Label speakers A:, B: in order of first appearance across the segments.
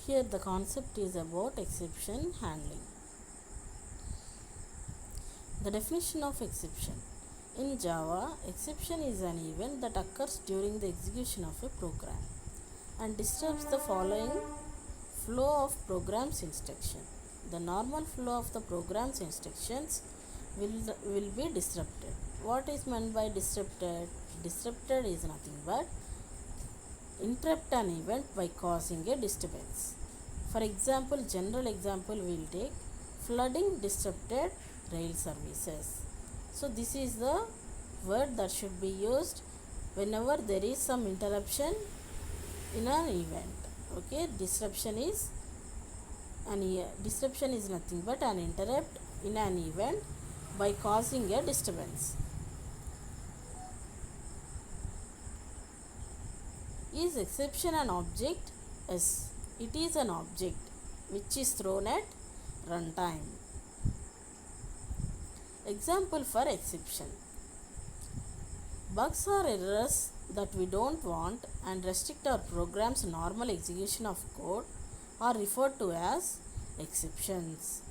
A: Here the concept is about exception handling. The definition of exception. In Java, exception is an event that occurs during the execution of a program and disturbs the following flow of program's instruction. The normal flow of the program's instructions will be disrupted. What is meant by disrupted? Disrupted is nothing but interrupt an event by causing a disturbance. For example, general example we will take flooding disrupted rail services. So this is the word that should be used whenever there is some interruption in an event. Okay, disruption is nothing but an interrupt in an event by causing a disturbance. Is exception an object? Yes, it is an object which is thrown at runtime. Example for exception. Bugs or errors that we don't want and restrict our program's normal execution of code are referred to as exceptions.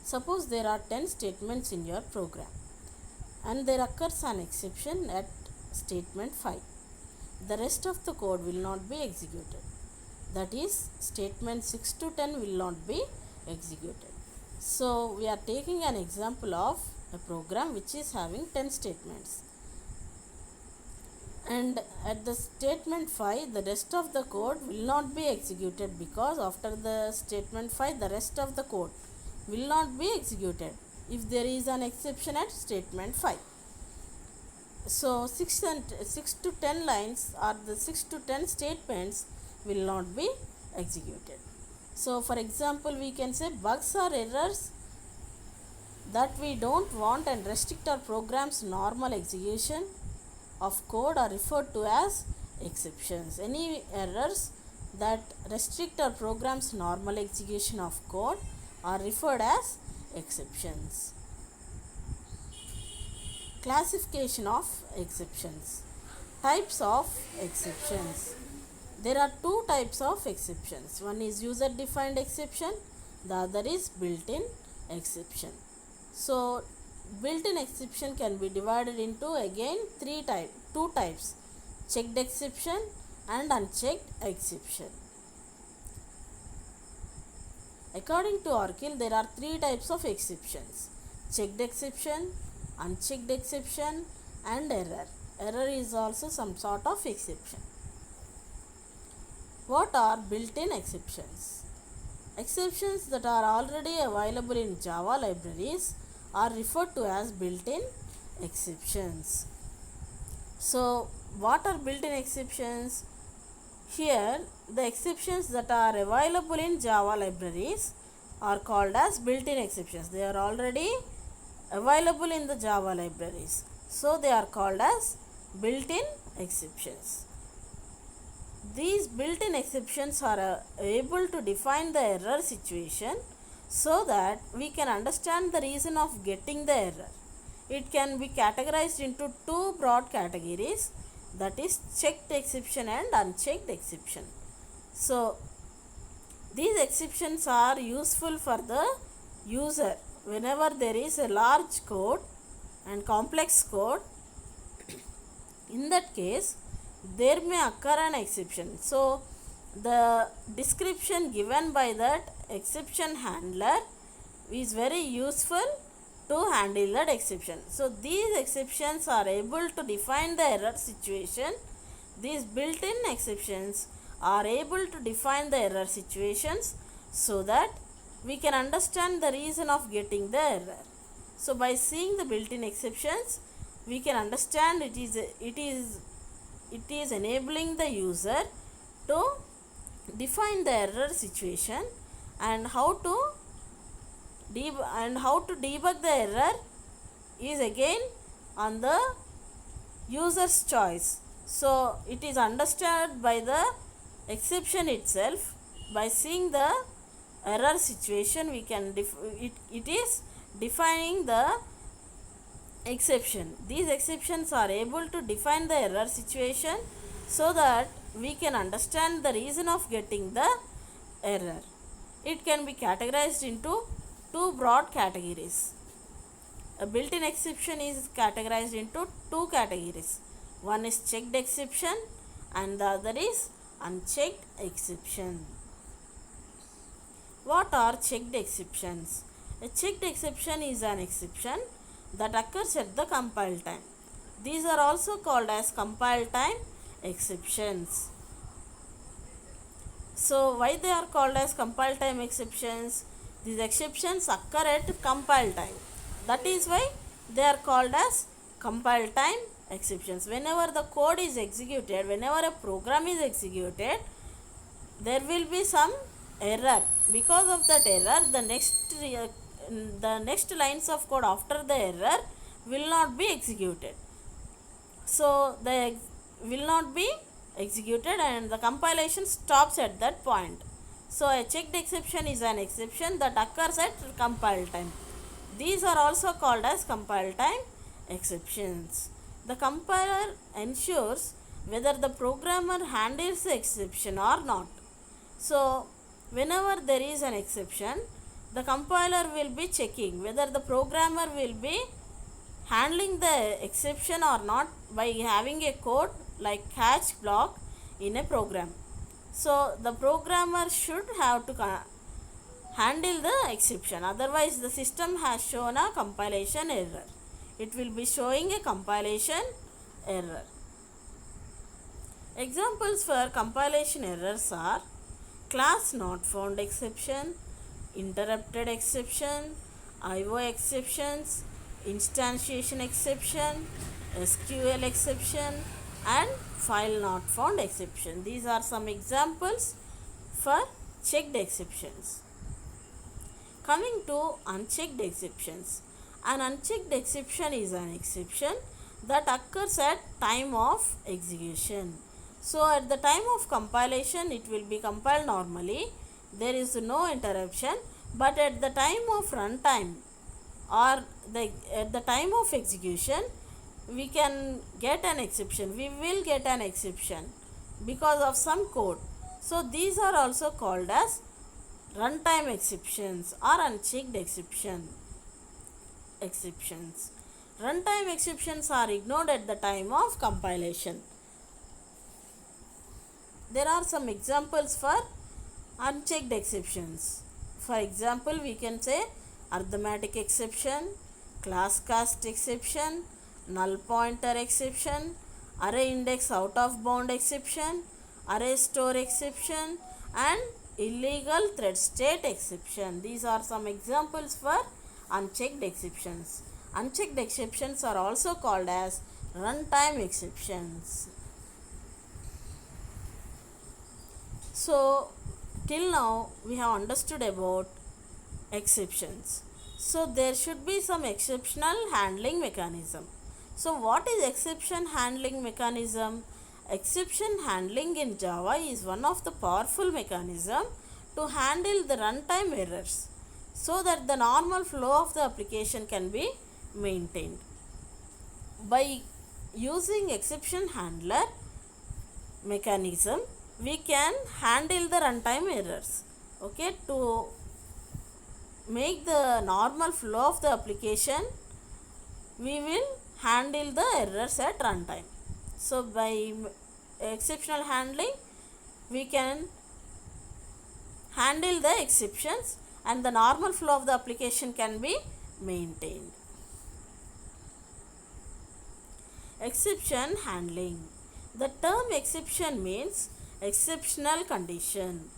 A: Suppose there are 10 statements in your program and there occurs an exception at statement 5. The rest of the code will not be executed. That is, statement 6 to 10 will not be executed. So we are taking an example of a program which is having 10 statements. And at the statement 5, the rest of the code will not be executed because after the statement 5, the rest of the code will not be executed if there is an exception at statement 5. So 6 to 10 lines or the 6 to 10 statements will not be executed. So for example, we can say bugs or errors that we don't want and restrict our program's normal execution of code are referred to as exceptions. Any errors that restrict our program's normal execution of code are referred as exceptions. Classification of exceptions. Types of exceptions. There are two types of exceptions. One is user defined exception, the other is built-in exception. So built-in exception can be divided into again two types: checked exception and unchecked exception. According to Oracle, there are three types of exceptions: checked exception, unchecked exception and error. Error is also some sort of exception. What are built-in exceptions? Exceptions that are already available in Java libraries are referred to as built-in exceptions. So what are built-in exceptions? Here the exceptions that are available in Java libraries are called as built-in exceptions. They are already available in the Java libraries, so they are called as built-in exceptions. These built-in exceptions are able to define the error situation so that we can understand the reason of getting the error. It can be categorized into two broad categories, that is checked exception and unchecked exception. So these exceptions are useful for the user whenever there is a large code and complex code. In that case, there may occur an exception. So the description given by that exception handler is very useful to handle that exception. So these exceptions are able to define the error situation. These built-in exceptions are able to define the error situations so that we can understand the reason of getting the error. So by seeing the built-in exceptions, we can understand it is enabling the user to define the error situation and how to debug the error is again on the user's choice. So it is understood by the exception itself. By seeing the error situation, we can it is defining the exception. These exceptions are able to define the error situation so that we can understand the reason of getting the error. It can be categorized into two broad categories. A built-in exception is categorized into two categories. One is checked exception and the other is unchecked exception. What are checked exceptions? A checked exception is an exception that occurs at the compile time. These are also called as compile time exceptions. So why they are called as compile time exceptions? These exceptions occur at compile time. That is why they are called as compile time exceptions. Whenever the code is executed, whenever a program is executed, there will be some error. Because of that error, the next lines of code after the error will not be executed. So they will not be executed and the compilation stops at that point. So a checked exception is an exception that occurs at compile time. These are also called as compile time exceptions. The compiler ensures whether the programmer handles the exception or not. So whenever there is an exception, the compiler will be checking whether the programmer will be handling the exception or not by having a code like catch block in a program. So the programmer should have to handle the exception, otherwise the system has shown a compilation error. It will be showing a compilation error. Examples for compilation errors are class not found exception, interrupted exception, IO exceptions, instantiation exception, SQL exception, and file not found exception. These are some examples for checked exceptions. Coming to unchecked exceptions. An unchecked exception is an exception that occurs at time of execution. So at the time of compilation it will be compiled normally, there is no interruption, but at the time of runtime or at the time of execution we can get an exception, we will get an exception because of some code. So these are also called as runtime exceptions or unchecked exceptions. Runtime exceptions are ignored at the time of compilation. There are some examples for unchecked exceptions. For example, we can say arithmetic exception, class cast exception, null pointer exception, array index out of bound exception, array store exception, and illegal thread state exception. These are some examples for unchecked exceptions. Unchecked exceptions are also called as runtime exceptions. So till now we have understood about exceptions. So there should be some exceptional handling mechanism. So what is exception handling mechanism? Exception handling in Java is one of the powerful mechanism to handle the runtime errors so that the normal flow of the application can be maintained. By using exception handler mechanism, we can handle the runtime errors. Okay, to make the normal flow of the application, we will handle the errors at runtime. So by exceptional handling, we can handle the exceptions and the normal flow of the application can be maintained. Exception handling. The term exception means exceptional condition.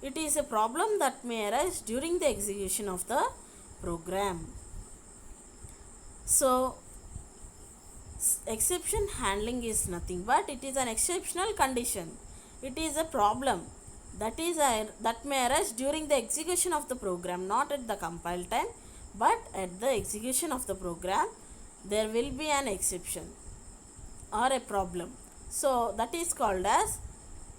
A: It is a problem that may arise during the execution of the program. So exception handling is nothing but it is an exceptional condition. It is a problem that may arise during the execution of the program, not at the compile time, but at the execution of the program there will be an exception or a problem. So that is called as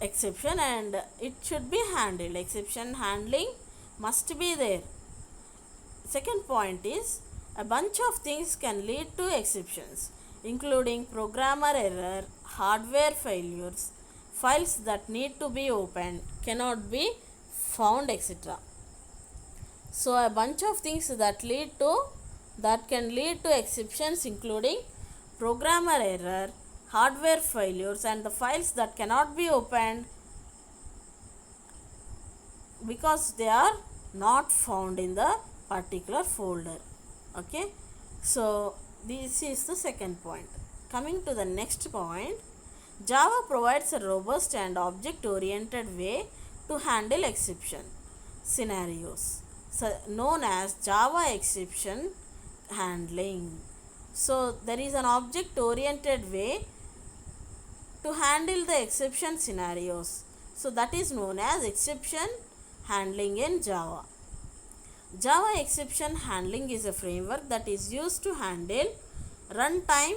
A: exception and it should be handled. Exception handling must be there. Second point is a bunch of things can lead to exceptions, including programmer error, hardware failures, files that need to be opened cannot be found, etc. So a bunch of things that can lead to exceptions, including programmer error, hardware failures, and the files that cannot be opened because they are not found in the particular folder. Okay, so this is the second point. Coming to the next point, Java provides a robust and object oriented way to handle exception scenarios, known as Java exception handling. So there is an object oriented way to handle the exception scenarios. So that is known as exception handling in Java. Java exception handling is a framework that is used to handle runtime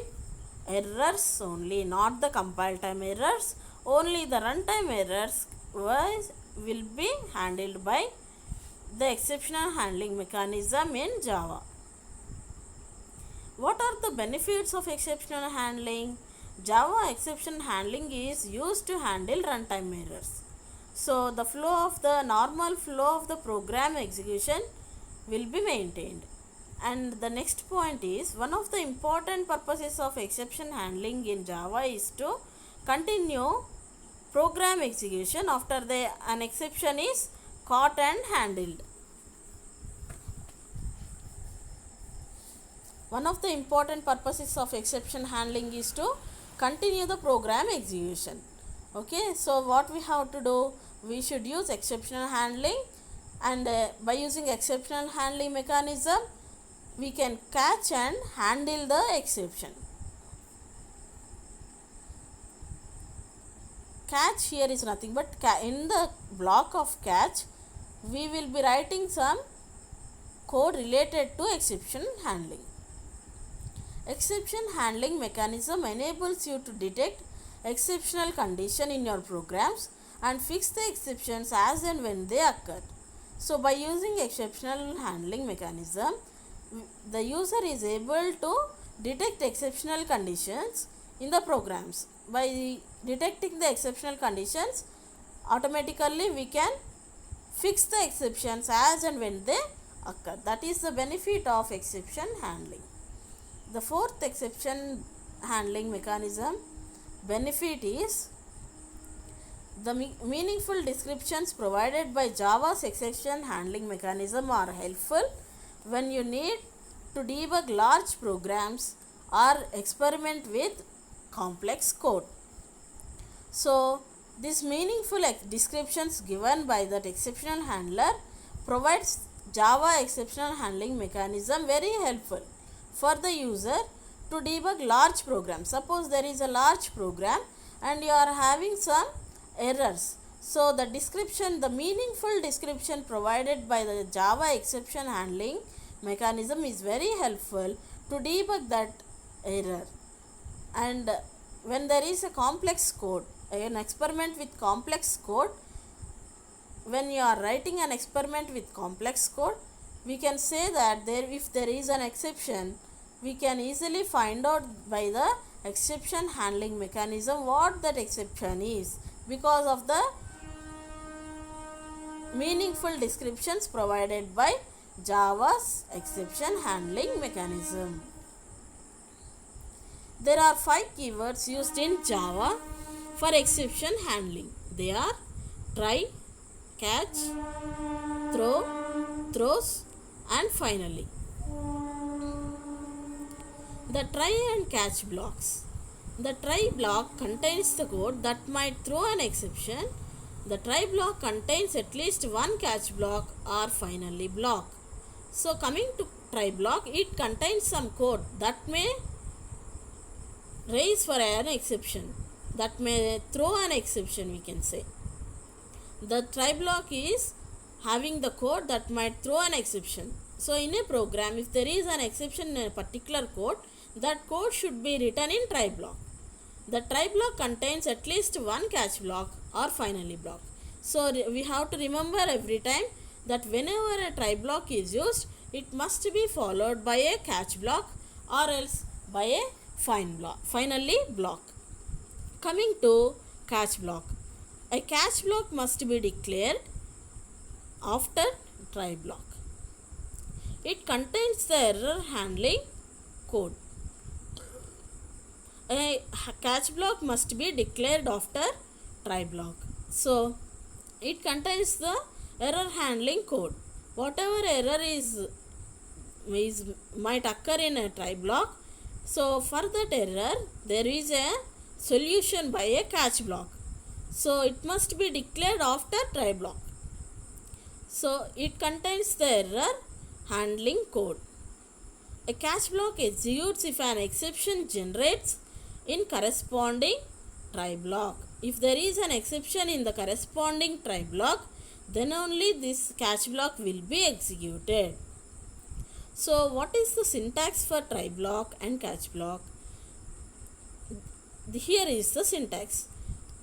A: errors only, not the compile time errors. Only the runtime errors will be handled by the exceptional handling mechanism in Java. What are the benefits of exceptional handling? Java exception handling is used to handle runtime errors. So the normal flow of the program execution will be maintained. And the next point is, one of the important purposes of exception handling in Java is to continue program execution after an exception is caught and handled. One of the important purposes of exception handling is to continue the program execution. Okay, so what we have to do? We should use exceptional handling, and by using exceptional handling mechanism, we can catch and handle the exception. Catch here is nothing but in the block of catch, we will be writing some code related to exception handling. Exception handling mechanism enables you to detect exceptional condition in your programs and fix the exceptions as and when they occur. So by using exceptional handling mechanism, the user is able to detect exceptional conditions in the programs. By detecting the exceptional conditions, automatically we can fix the exceptions as and when they occur. That is the benefit of exception handling. The fourth exception handling mechanism benefit is the meaningful descriptions provided by Java's exception handling mechanism are helpful when you need to debug large programs or experiment with complex code. So these meaningful descriptions given by that exceptional handler provides Java exceptional handling mechanism very helpful for the user to debug large programs. Suppose there is a large program and you are having some errors. So the meaningful description provided by the Java exception handling mechanism is very helpful to debug that error. And when there is a complex code, an experiment with complex code, when you are writing an experiment with complex code, we can say that if there is an exception, we can easily find out by the exception handling mechanism what that exception is, because of the meaningful descriptions provided by Java's exception handling mechanism. There are 5 keywords used in Java for exception handling. They are try, catch, throw, throws, and finally. The try and catch blocks. The try block contains the code that might throw an exception. The try block contains at least one catch block or finally block. So coming to try block, it contains some code that may raise for an exception, that may throw an exception, we can say. The try block is having the code that might throw an exception. So in a program, if there is an exception in a particular code, that code should be written in try block. The try block contains at least one catch block or finally block. So we have to remember every time that whenever a try block is used, it must be followed by a catch block or else by a finally block. Coming to catch block. A catch block must be declared after try block. It contains the error handling code. A catch block must be declared after try block. So it contains the error handling code. Whatever error is might occur in a try block, so for that error there is a solution by a catch block. So it must be declared after try block. So it contains the error handling code. A catch block executes if an exception generates in corresponding try block. If there is an exception in the corresponding try block, then only this catch block will be executed. So what is the syntax for try block and catch block? Here is the syntax.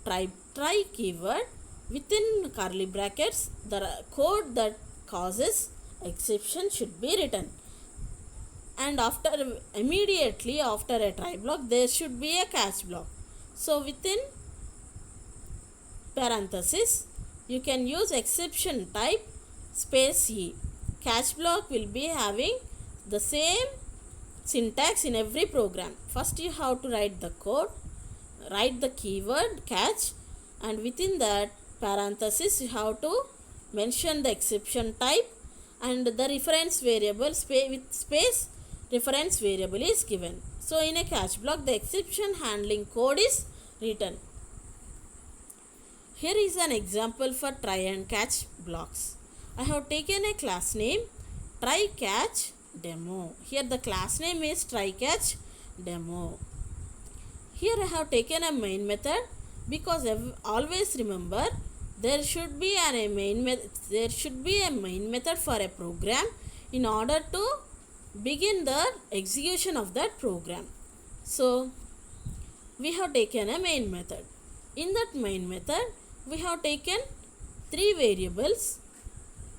A: Try keyword, within curly brackets the code that causes exception should be written, and immediately after a try block there should be a catch block. So within parenthesis you can use exception type space E. Catch block will be having the same syntax in every program. First you have to write the code, write the keyword catch, and within that parenthesis you have to mention the exception type, and the reference variable with space reference variable is given. So in a catch block the exception handling code is written. Here is an example for try and catch blocks. I have taken a class name try catch demo. Here the class name is try catch demo. Here I have taken a main method because always remember there should be a main method for a program in order to begin the execution of that program. So we have taken a main method. In that main method we have taken three variables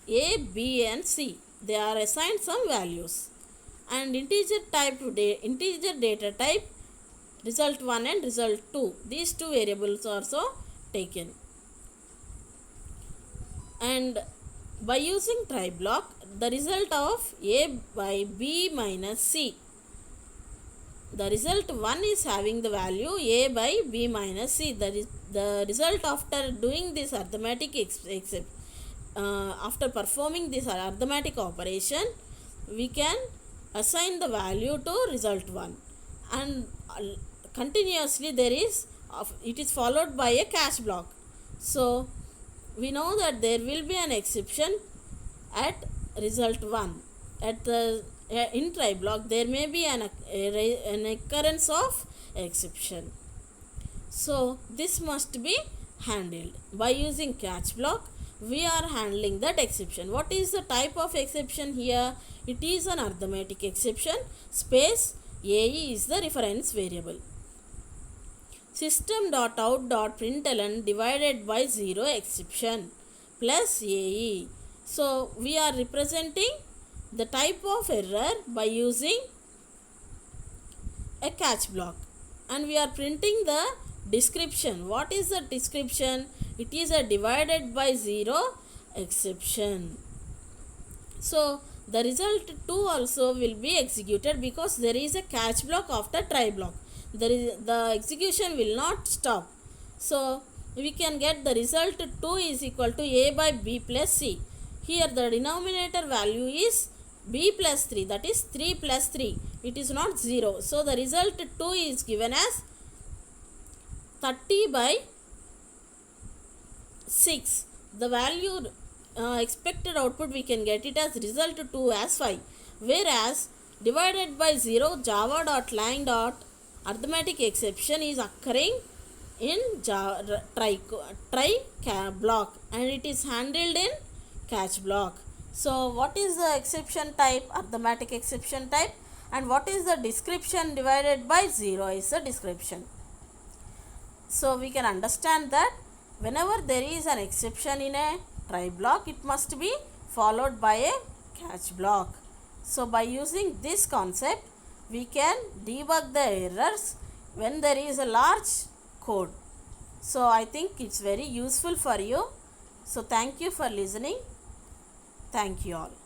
A: A, B and C. They are assigned some values, and integer data type result1 and result2. These two variables are also taken, and by using try block the result of A by B minus C, the result 1 is having the value A by B minus C. That is the result after doing this arithmetic after performing this arithmetic operation we can assign the value to result 1, and continuously it is followed by a catch block. So we know that there will be an exception at result 1. At the in try block there may be an occurrence of exception. So this must be handled by using catch block. We are handling that exception. What is the type of exception here? It is an arithmetic exception. Space AE is the reference variable. System.out.println divided by 0 exception plus AE. So we are representing the type of error by using a catch block, and we are printing the description. What is the description? It is a divided by 0 exception. So the result 2 also will be executed because there is a catch block after try block. The execution will not stop. So we can get the result 2 is equal to A by B plus C. Here the denominator value is B plus 3, that is 3 plus 3. It is not 0. So the result 2 is given as 30 by 6. The value expected output we can get it as result 2 as 5. Whereas divided by 0 java.lang. Arithmetic exception is occurring in try block, and it is handled in catch block. So what is the exception type? Arithmetic exception type. And what is the description? Divided by 0 is the description. So we can understand that whenever there is an exception in a try block, it must be followed by a catch block. So by using this concept we can debug the errors when there is a large code. So I think it's very useful for you. So thank you for listening. Thank you all.